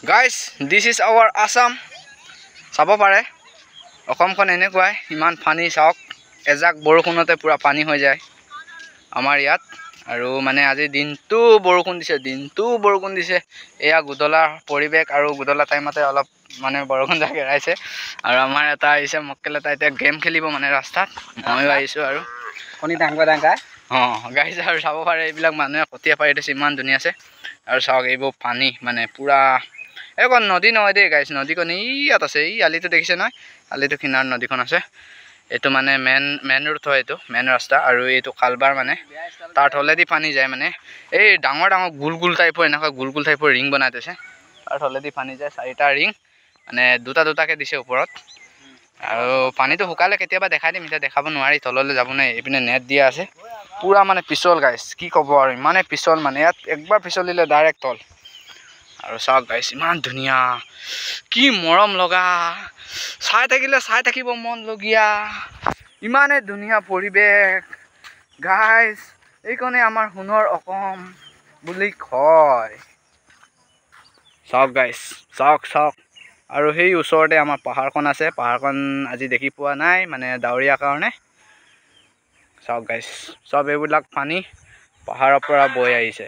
guys this is our Assam চাব পাৰে অসমখন এনেকুৱাই ইমান পানী চাওক এজাক বৰষুণতে পুৰা পানী হৈ যায় আমাৰ ইয়াত আৰু মানে আজি দিনটো বৰষুণ দিছে এয়া গুদলাৰ পৰিৱেশ আৰু গুদলা টাইমতে অলপ মানে বৰষুণ জাক এৰাইছে আৰু আমাৰ এটা আহিছে মক্কেল এটা এতিয়া গেম খেলিব মানে ৰাস্তাত ময়ো আহিছোঁ আৰু কণী ডাঙৰ গাইজ আৰু চাব পাৰে এইবিলাক মানুহে কঠীয়া পাৰি দিছে ইমান ধুনীয়া আছে আৰু চাওক এইবোৰ পানী মানে পুৰা এইখন নদী নহয় দেই গাইজ নদীখন ইয়াত আছে এই আলিটো দেখিছে নহয় আলিটো কিনাৰত নদীখন আছে এইটো মানে মেইন ৰোড হয় এইটো মেইন ৰাস্তা আৰু এইটো খালবাৰ মানে তাৰ তলেদি পানী যায় মানে এই ডাঙৰ গোল টাইপৰ এনেকুৱা গোল টাইপৰ ৰিং বনাই থৈছে তাৰ তলেদি পানী যায় 4টা ৰিং মানে দুটাকে দিছে ওপৰত আৰু পানীটো শুকালে কেতিয়াবা দেখাই দিম এতিয়া দেখাব নোৱাৰি তললৈ যাব নাই এইপিনে নেট দিয়া আছে পুৰা মানে পিছল গাইজ কি ক'ব আৰু ইমানে পিছল মানে ইয়াত একবাৰ পিছলিলে ডাইৰেক্ট তল আৰু চাওক গাইজ ইমান ধুনীয়া কি মৰম লগা চাই থাকিব মন লগীয়া ইমানে ধুনীয়া পৰিৱেশ গাইজ এইকণে আমাৰ সোণৰ অসম বুলি কয় চাওক গাইজ চাওক আৰু সেই ওচৰতে আমাৰ পাহাৰখন আছে পাহাৰখন আজি দেখি পোৱা নাই মানে ডাৱৰীয়া কাৰণে চাওক গাইজ চব এইবিলাক পানী পাহাৰৰ পৰা বৈ আহিছে